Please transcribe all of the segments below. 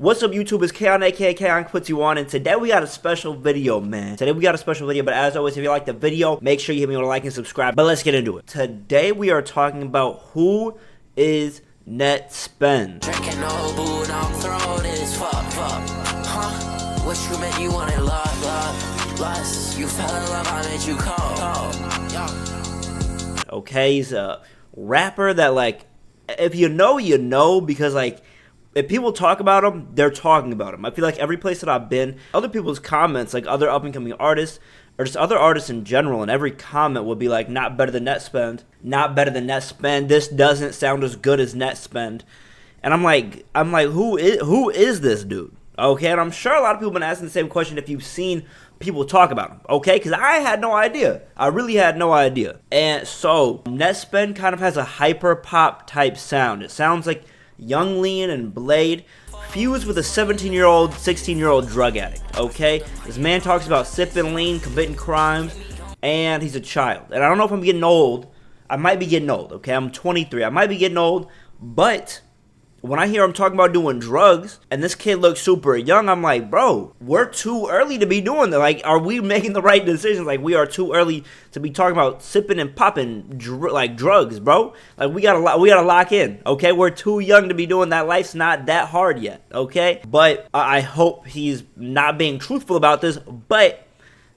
What's up, YouTube? It's KayHon, aka KayHon puts you on, and today we got a special video, man. But as always, if you like the video, make sure you hit me with a like and subscribe. But let's get into it. Today we are talking about who is NettSpend. Drinking no booze, I'm throwing this fuck. Huh? What you meant you wanted love. You fell in love, I made you cold. Okay, he's a rapper that, like, if you know, you know, because, like, if people talk about him, they're talking about him. I feel like every place that I've been, other people's comments, like other up-and-coming artists, or just other artists in general, and every comment would be like, not better than NettSpend, not better than NettSpend, this doesn't sound as good as NettSpend. And I'm like, who is this dude? Okay, and I'm sure a lot of people have been asking the same question if you've seen people talk about him, okay? Because I had no idea. I really had no idea. And so, NettSpend kind of has a hyper-pop type sound. It sounds like Young Lean and Blade fused with a 17-year-old, 16-year-old drug addict, okay? This man talks about sipping lean, committing crimes, and he's a child. And I don't know if I'm getting old. I might be getting old, okay? I'm 23. I might be getting old, but when I hear him talking about doing drugs, and this kid looks super young, I'm like, bro, we're too early to be doing that. Like, are we making the right decisions? Like, we are too early to be talking about sipping and popping drugs, bro. Like, we gotta lock in, okay? We're too young to be doing that. Life's not that hard yet, okay? But I hope he's not being truthful about this, but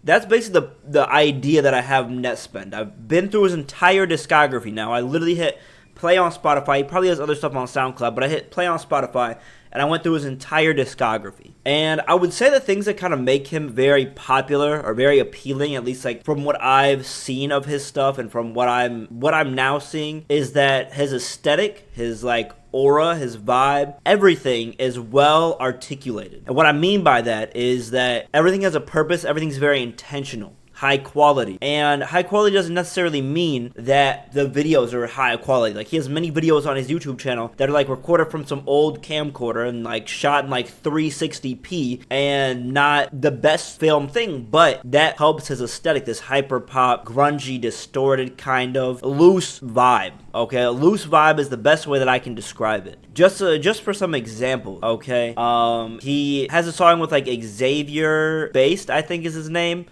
that's basically the idea that I have of NettSpend. I've been through his entire discography now. I literally hit play on Spotify. He probably has other stuff on SoundCloud, but I hit play on Spotify, and I went through his entire discography. And I would say the things that kind of make him very popular or very appealing, at least like from what I've seen of his stuff and from what I'm now seeing, is that his aesthetic, his like aura, his vibe, everything is well articulated. And what I mean by that is that everything has a purpose, everything's very intentional. High quality. And high quality doesn't necessarily mean that the videos are high quality. Like, he has many videos on his YouTube channel that are like recorded from some old camcorder and like shot in like 360p and not the best film thing, but that helps his aesthetic, this hyper pop, grungy, distorted kind of loose vibe. Okay, a loose vibe is the best way that I can describe it. Just for some examples, okay, he has a song with like Xavier Based, I think is his name.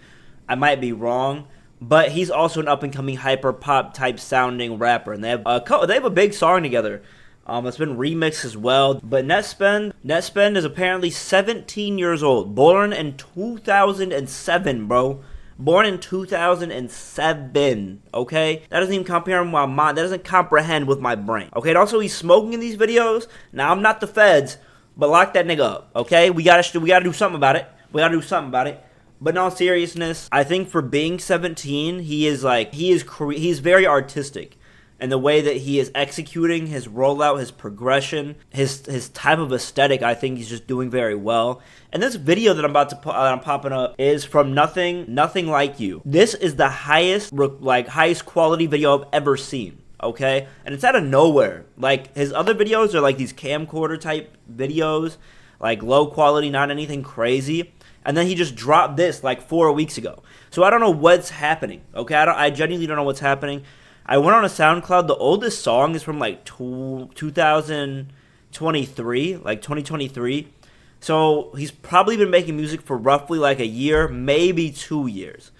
I might be wrong, but he's also an up-and-coming hyper-pop type sounding rapper, and they have a big song together. It's been remixed as well. But NettSpend is apparently 17 years old, born in 2007, bro. Born in 2007, okay? That doesn't even comprehend my mind. That doesn't comprehend with my brain. Okay, and also he's smoking in these videos. Now, I'm not the feds, but lock that nigga up, okay? We gotta do something about it. But in all seriousness, I think for being 17, he's very artistic. And the way that he is executing his rollout, his progression, his type of aesthetic, I think he's just doing very well. And this video that I'm popping up is from Nothing Like You. This is the highest quality video I've ever seen. Okay? And it's out of nowhere. Like, his other videos are like these camcorder type videos, like low quality, not anything crazy. And then he just dropped this like 4 weeks ago. So I don't know what's happening. Okay, I genuinely don't know what's happening. I went on a SoundCloud. The oldest song is from like 2023, like 2023. So he's probably been making music for roughly like a year, maybe 2 years.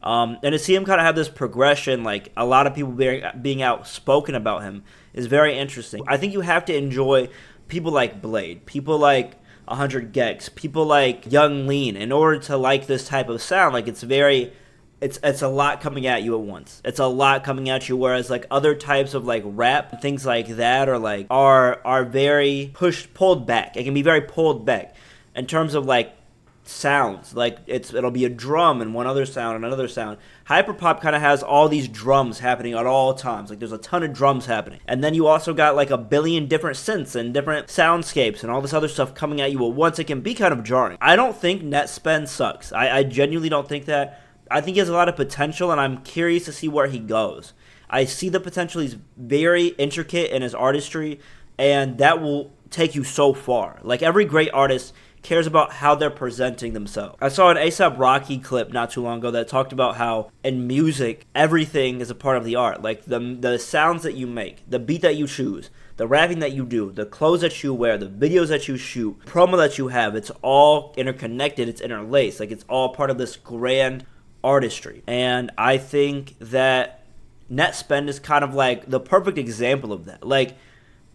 And to see him kind of have this progression, like a lot of people being outspoken about him, is very interesting. I think you have to enjoy people like Blade, people like 100 Gex, people like Young Lean, in order to like this type of sound. Like, it's a lot coming at you at once. It's a lot coming at you, whereas like other types of like rap, things like that are very pulled back. It can be very pulled back in terms of like sounds. Like, it'll be a drum and one other sound and another sound. Hyperpop kind of has all these drums happening at all times. Like, there's a ton of drums happening. And then you also got like a billion different synths and different soundscapes and all this other stuff coming at you at once. It can be kind of jarring. I don't think NettSpend sucks. I genuinely don't think that. I think he has a lot of potential, and I'm curious to see where he goes. I see the potential. He's very intricate in his artistry, and that will take you so far. Like, every great artist cares about how they're presenting themselves. I saw an A$AP Rocky clip not too long ago that talked about how in music, everything is a part of the art. Like, the sounds that you make, the beat that you choose, the rapping that you do, the clothes that you wear, the videos that you shoot, promo that you have, it's all interconnected, it's interlaced. Like, it's all part of this grand artistry. And I think that NettSpend is kind of like the perfect example of that. Like,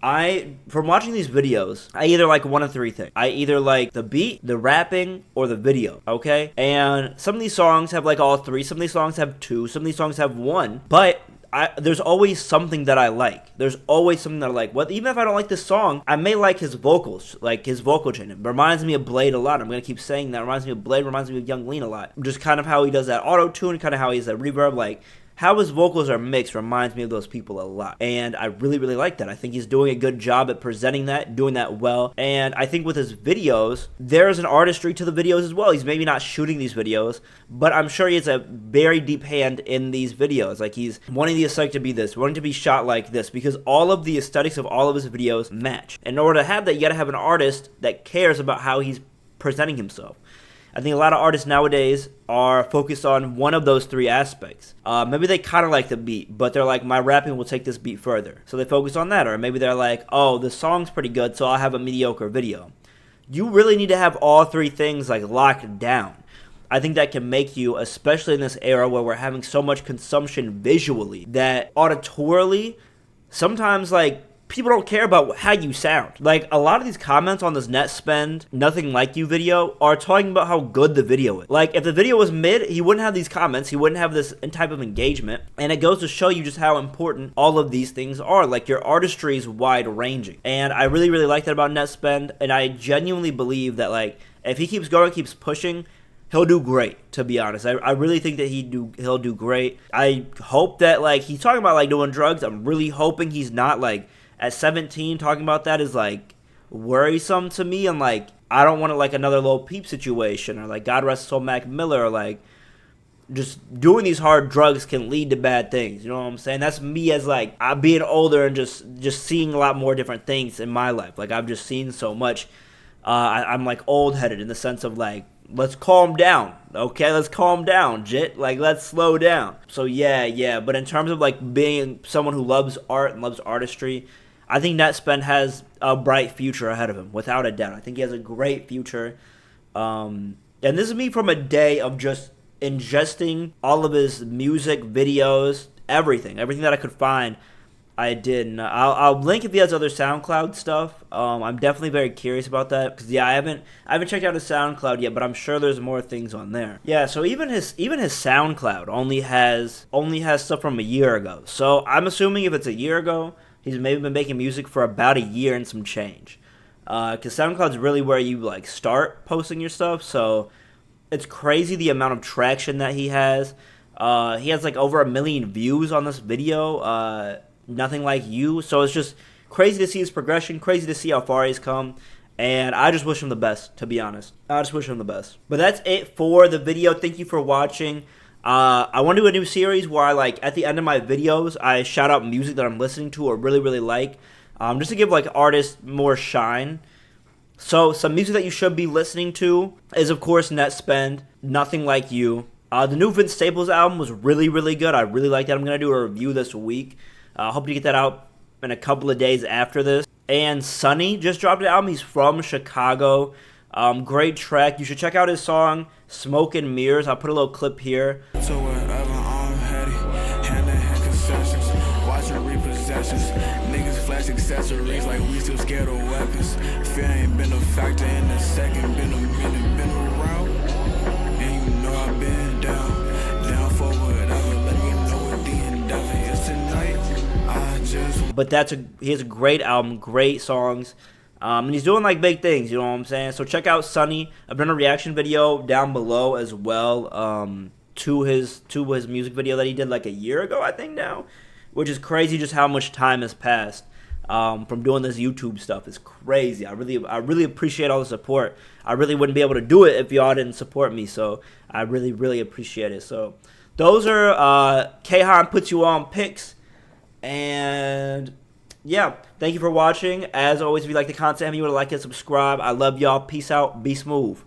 from watching these videos, I either like one of three things. I either like the beat, the rapping, or the video, okay? And some of these songs have like all three. Some of these songs have two. Some of these songs have one. But there's always something that I like. There's always something that I like. Even if I don't like this song, I may like his vocals, like his vocal chain. It reminds me of Blade a lot. I'm going to keep saying that. It reminds me of Blade, reminds me of Young Lean a lot. Just kind of how he does that auto-tune, kind of how he has that reverb, like how his vocals are mixed reminds me of those people a lot. And I really, really like that. I think he's doing a good job at presenting that, doing that well. And I think with his videos, there's an artistry to the videos as well. He's maybe not shooting these videos, but I'm sure he has a very deep hand in these videos. Like, he's wanting the aesthetic to be this, wanting to be shot like this, because all of the aesthetics of all of his videos match. In order to have that, you gotta have an artist that cares about how he's presenting himself. I think a lot of artists nowadays are focused on one of those three aspects. Maybe they kind of like the beat, but they're like, my rapping will take this beat further. So they focus on that. Or maybe they're like, oh, the song's pretty good, so I'll have a mediocre video. You really need to have all three things like locked down. I think that can make you, especially in this era where we're having so much consumption visually, that auditorily, sometimes like people don't care about how you sound. Like, a lot of these comments on this NettSpend Nothing Like You video are talking about how good the video is. Like, if the video was mid, he wouldn't have these comments, he wouldn't have this type of engagement, and it goes to show you just how important all of these things are. Like, your artistry is wide-ranging, and I really, really like that about NettSpend, and I genuinely believe that, like, if he keeps going, keeps pushing, he'll do great, to be honest. I really think that he'll do great. I hope that, like, he's talking about, like, doing drugs. I'm really hoping he's not, like, at 17, talking about that is, like, worrisome to me. And, like, I don't want it, like, another Lil Peep situation, or, like, God rest his soul, Mac Miller, or, like, just doing these hard drugs can lead to bad things. You know what I'm saying? That's me as, like, I'm being older and just seeing a lot more different things in my life. Like, I've just seen so much. I'm, like, old-headed in the sense of, like, let's calm down, okay? Let's calm down, Jit. Like, let's slow down. So, yeah. But in terms of, like, being someone who loves art and loves artistry, I think NettSpend has a bright future ahead of him, without a doubt. I think he has a great future. And this is me from a day of just ingesting all of his music, videos, everything that I could find. I did. And I'll link if he has other SoundCloud stuff. I'm definitely very curious about that, because I haven't checked out his SoundCloud yet, but I'm sure there's more things on there. Yeah, so even his SoundCloud only has stuff from a year ago. So I'm assuming if it's a year ago, he's maybe been making music for about a year and some change. Because SoundCloud's really where you, like, start posting your stuff. So it's crazy the amount of traction that he has. He has, like, over 1 million views on this video. Nothing Like You. So it's just crazy to see his progression, crazy to see how far he's come, and I just wish him the best, to be honest. I just wish him the best. But that's it for the video. Thank you for watching. I want to do a new series where I, like, at the end of my videos, I shout out music that I'm listening to or really, really like, just to give, like, artists more shine. So some music that you should be listening to is, of course, NettSpend, Nothing Like You. The new Vince Staples album was really, really good. I really like that. I'm going to do a review this week. Hope to get that out in a couple of days after this. And Sonny just dropped an album. He's from Chicago. Great track. You should check out his song, Smoke and Mirrors. I'll put a little clip here. So wherever I'm headed, hand-to-hand concessions, watching repossessions, niggas flash accessories like we still scared of weapons. Fear ain't been a factor in a second, been a minute, been around, and you know I've been down for whatever, let me know what the endeavor is tonight. But he has a great album, great songs, and he's doing, like, big things, you know what I'm saying? So check out Sonny. I've done a reaction video down below as well to his music video that he did like a year ago, I think now, which is crazy just how much time has passed from doing this YouTube stuff. It's crazy. I really appreciate all the support. I really wouldn't be able to do it if y'all didn't support me, so I really, really appreciate it. So those are KayHon Puts You On picks. And yeah, thank you for watching. As always, if you like the content, if you want to like and subscribe, I love y'all. Peace out. Be smooth.